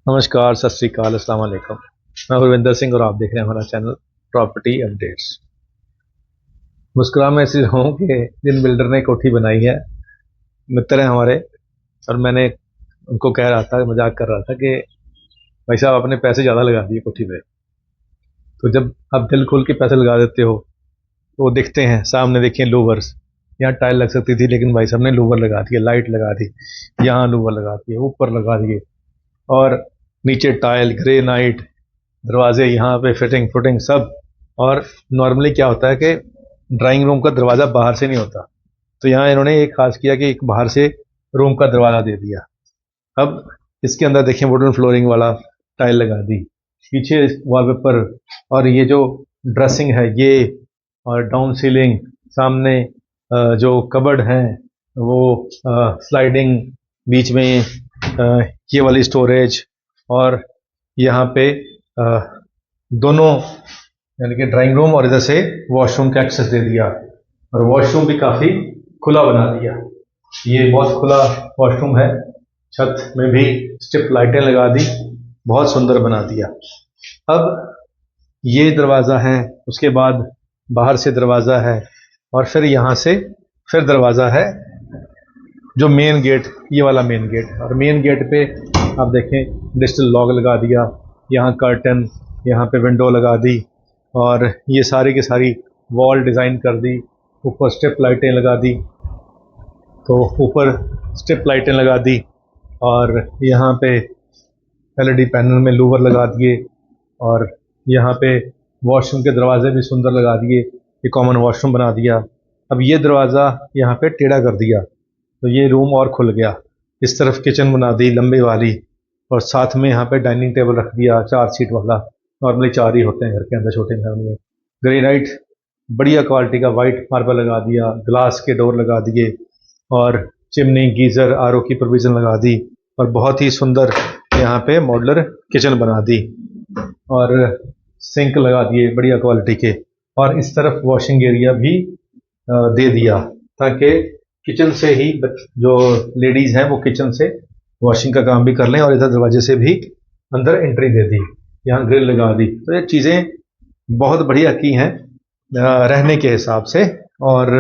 नमस्कार, सत श्री अकाल, अस्सलाम वालेकुम। मैं गुरविंदर सिंह और आप देख रहे हैं हमारा चैनल प्रॉपर्टी अपडेट्स। मुस्कुरा मैं इसलिए रहा हूँ कि जिन बिल्डर ने कोठी बनाई है, मित्र हैं हमारे, और मैंने उनको कह रहा था, मजाक कर रहा था कि भाई साहब आपने पैसे ज़्यादा लगा दिए कोठी में। तो जब आप दिल खोल के पैसे लगा देते हो तो वो दिखते हैं सामने। देखिए लूवर्स, यहाँ टाइल लग सकती थी लेकिन भाई साहब ने लूवर लगा दिए, लाइट लगा दी, यहाँ लूवर लगा दिए, ऊपर लगा दिए, और नीचे टाइल, ग्रेनाइट, दरवाजे यहाँ पे फिटिंग फुटिंग सब। और नॉर्मली क्या होता है कि ड्राइंग रूम का दरवाज़ा बाहर से नहीं होता, तो यहाँ इन्होंने एक खास किया कि एक बाहर से रूम का दरवाज़ा दे दिया। अब इसके अंदर देखें वुडन फ्लोरिंग वाला टाइल लगा दी, पीछे वॉलपेपर, और ये जो ड्रेसिंग है ये, और डाउन सीलिंग, सामने जो कबर्ड हैं वो स्लाइडिंग, बीच में ये वाली स्टोरेज, और यहाँ पे दोनों यानी कि ड्राइंग रूम और इधर से वॉशरूम का एक्सेस दे दिया, और वॉशरूम भी काफ़ी खुला बना दिया। ये बहुत खुला वॉशरूम है, छत में भी स्ट्रिप लाइटें लगा दी, बहुत सुंदर बना दिया। अब ये दरवाज़ा है, उसके बाद बाहर से दरवाज़ा है, और फिर यहाँ से फिर दरवाज़ा है जो मेन गेट, ये वाला मेन गेट। और मेन गेट पे आप देखें डिजिटल लॉक लगा दिया, यहाँ कर्टन, यहाँ पे विंडो लगा दी, और ये सारी की सारी वॉल डिज़ाइन कर दी, ऊपर स्ट्रिप लाइटें लगा दी, तो ऊपर स्ट्रिप लाइटें लगा दी, और यहाँ पे एलईडी पैनल में लूवर लगा दिए, और यहाँ पे वॉशरूम के दरवाजे भी सुंदर लगा दिए, ये कॉमन वॉशरूम बना दिया। अब ये दरवाज़ा यहाँ पे टेढ़ा कर दिया तो ये रूम और खुल गया। इस तरफ किचन बना दी लंबी वाली, और साथ में यहाँ पे डाइनिंग टेबल रख दिया 4 सीट वाला, नॉर्मली 4 ही होते हैं घर के अंदर छोटे घर में। ग्रेनाइट बढ़िया क्वालिटी का वाइट मार्बल लगा दिया, ग्लास के डोर लगा दिए, और चिमनी, गीज़र, आरओ की प्रोविज़न लगा दी, और बहुत ही सुंदर यहाँ पे मॉड्यूलर किचन बना दी, और सिंक लगा दिए बढ़िया क्वालिटी के। और इस तरफ वॉशिंग एरिया भी दे दिया, ताकि किचन से ही जो लेडीज़ हैं वो किचन से वॉशिंग का काम भी कर लें, और इधर दरवाजे से भी अंदर एंट्री दे दी, यहाँ ग्रिल लगा दी। तो ये चीज़ें बहुत बढ़िया की हैं रहने के हिसाब से, और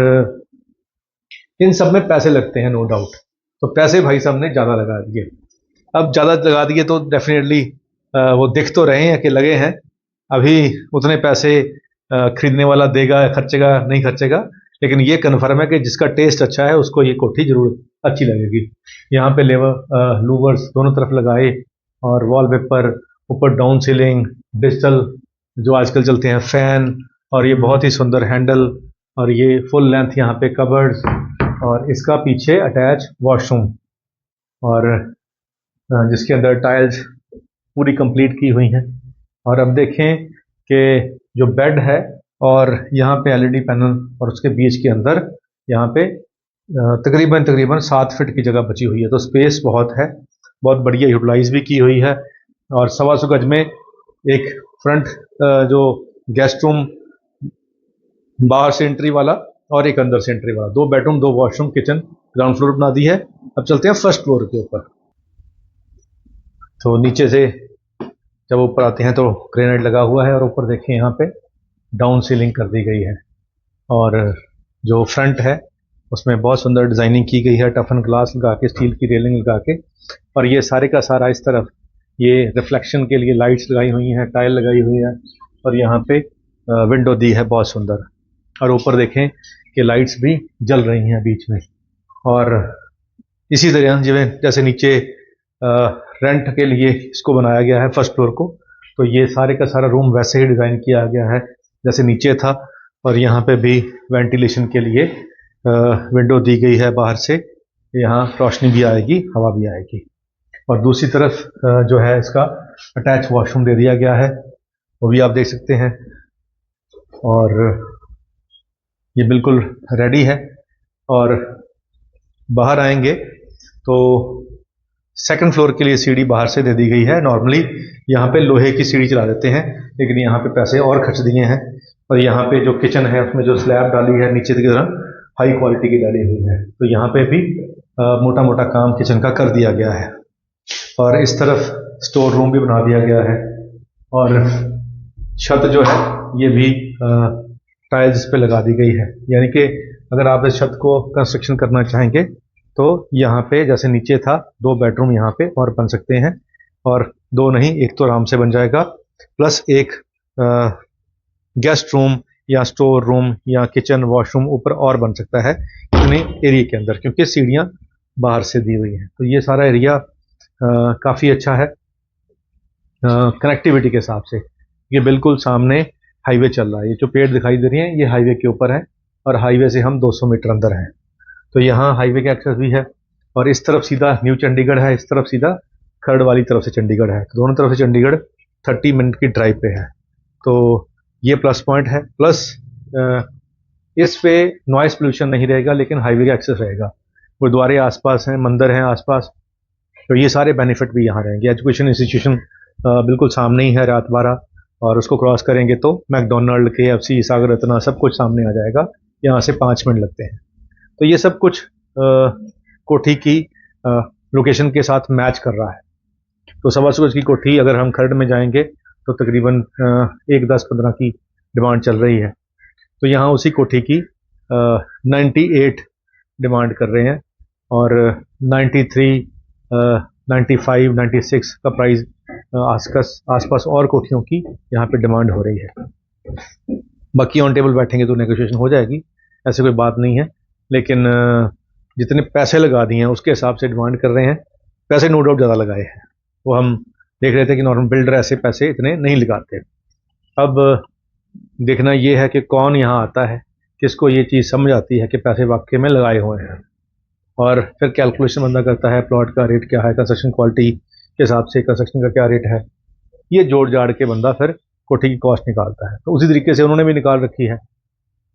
इन सब में पैसे लगते हैं नो डाउट। तो पैसे भाई साहब ने ज़्यादा लगा दिए। अब ज़्यादा लगा दिए तो डेफिनेटली वो दिख तो रहे हैं कि लगे हैं, अभी उतने पैसे खरीदने वाला देगा, खर्चेगा नहीं खर्चेगा, लेकिन ये कन्फर्म है कि जिसका टेस्ट अच्छा है उसको ये कोठी जरूर अच्छी लगेगी। यहाँ पे लेवर लूवर्स दोनों तरफ लगाए, और वॉलपेपर, ऊपर डाउन सीलिंग, डिजिटल जो आजकल चलते हैं फैन, और ये बहुत ही सुंदर हैंडल, और ये फुल लेंथ यहाँ पे कबर्ड्स, और इसका पीछे अटैच वॉशरूम, और जिसके अंदर टाइल्स पूरी कंप्लीट की हुई हैं। और अब देखें कि जो बेड है और यहाँ पे एलईडी पैनल, और उसके बीच के अंदर यहाँ पे तकरीबन 7 फीट की जगह बची हुई है, तो स्पेस बहुत है, बहुत बढ़िया यूटिलाइज भी की हुई है। और 125 गज में एक फ्रंट जो गेस्ट रूम बाहर से एंट्री वाला, और एक अंदर से एंट्री वाला, 2 bedroom 2 washroom kitchen ground floor बना दी है। अब चलते हैं फर्स्ट फ्लोर के ऊपर। तो नीचे से जब ऊपर आते हैं तो ग्रेनाइट लगा हुआ है, और ऊपर देखें यहाँ पे डाउन सीलिंग कर दी गई है, और जो फ्रंट है उसमें बहुत सुंदर डिज़ाइनिंग की गई है, टफन ग्लास लगा के, स्टील की रेलिंग लगा के, और ये सारे का सारा इस तरफ ये रिफ्लेक्शन के लिए लाइट्स लगाई हुई हैं, टाइल लगाई हुई है, और यहाँ पे विंडो दी है बहुत सुंदर। और ऊपर देखें कि लाइट्स भी जल रही हैं बीच में। और इसी तरह जैसे नीचे रेंट के लिए इसको बनाया गया है फर्स्ट फ्लोर को, तो ये सारे का सारा रूम वैसे ही डिज़ाइन किया गया है जैसे नीचे था, और यहाँ पे भी वेंटिलेशन के लिए विंडो दी गई है बाहर से, यहाँ रोशनी भी आएगी, हवा भी आएगी। और दूसरी तरफ जो है इसका अटैच वॉशरूम दे दिया गया है, वो भी आप देख सकते हैं, और ये बिल्कुल रेडी है। और बाहर आएंगे तो सेकंड फ्लोर के लिए सीढ़ी बाहर से दे दी गई है। नॉर्मली यहाँ पे लोहे की सीढ़ी चला देते हैं, लेकिन यहाँ पे पैसे और खर्च दिए हैं, और यहाँ पे जो किचन है उसमें जो स्लैब डाली है नीचे की तरफ हाई क्वालिटी की डाली हुई है, तो यहाँ पे भी मोटा मोटा काम किचन का कर दिया गया है। और इस तरफ स्टोर रूम भी बना दिया गया है। और छत जो है ये भी टाइल्स पे लगा दी गई है, यानी कि अगर आप इस छत को कंस्ट्रक्शन करना चाहेंगे तो यहाँ पे जैसे नीचे था 2 बेडरूम यहाँ पे और बन सकते हैं, और 2 नहीं, एक तो आराम से बन जाएगा, प्लस एक गेस्ट रूम या स्टोर रूम या किचन वॉशरूम ऊपर और बन सकता है इतने एरिया के अंदर, क्योंकि सीढ़ियाँ बाहर से दी हुई हैं। तो ये सारा एरिया काफ़ी अच्छा है कनेक्टिविटी के हिसाब से। ये बिल्कुल सामने हाईवे चल रहा है, ये जो पेड़ दिखाई दे रही हैं ये हाईवे के ऊपर है, और हाईवे से हम 200 मीटर अंदर हैं। तो यहाँ हाईवे का एक्सेस भी है, और इस तरफ सीधा न्यू चंडीगढ़ है, इस तरफ सीधा खरड़ वाली तरफ से चंडीगढ़ है। तो दोनों तरफ से चंडीगढ़ 30 मिनट की ड्राइव पे है। तो ये प्लस पॉइंट है। प्लस इस पे नॉइस पोल्यूशन नहीं रहेगा, लेकिन हाईवे का एक्सेस रहेगा, गुरुद्वारे आसपास हैं, मंदिर हैं आसपास, तो ये सारे बेनिफिट भी यहाँ रहेंगे। एजुकेशन इंस्टीट्यूशन बिल्कुल सामने ही है, रात 12, और उसको क्रॉस करेंगे तो मैकडोनल्ड, KFC, सागर रत्ना सब कुछ सामने आ जाएगा। यहाँ से 5 मिनट लगते हैं। तो ये सब कुछ कोठी की लोकेशन के साथ मैच कर रहा है। तो 1.25 गज की कोठी अगर हम खरड़ में जाएंगे तो तकरीबन 1,10-15 की डिमांड चल रही है। तो यहाँ उसी कोठी की 98 डिमांड कर रहे हैं, और 93, 95, 96 का प्राइस आसपास और कोठियों की यहाँ पे डिमांड हो रही है। बाकी ऑन टेबल बैठेंगे तो नेगोशिएशन हो जाएगी, ऐसे कोई बात नहीं है, लेकिन जितने पैसे लगा दिए हैं उसके हिसाब से डिमांड कर रहे हैं। पैसे नो डाउट ज़्यादा लगाए हैं, वो हम देख रहे थे कि नॉर्मल बिल्डर ऐसे पैसे इतने नहीं लगाते। अब देखना ये है कि कौन यहाँ आता है, किसको ये चीज़ समझ आती है कि पैसे वाकई में लगाए हुए हैं, और फिर कैलकुलेशन बंदा करता है, प्लॉट का रेट क्या है, कंस्ट्रक्शन क्वालिटी के हिसाब से कंस्ट्रक्शन का क्या रेट है, ये जोड़ जाड़ के बंदा फिर कोठी की कॉस्ट निकालता है। तो उसी तरीके से उन्होंने भी निकाल रखी है।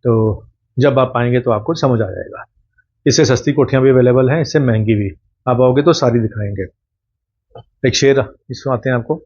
तो जब आप आएंगे तो आपको समझ आ जाएगा। इससे सस्ती कोठियाँ भी अवेलेबल हैं, इससे महंगी भी। आप आओगे तो सारी दिखाएंगे। एक शेर इसमें आते हैं आपको।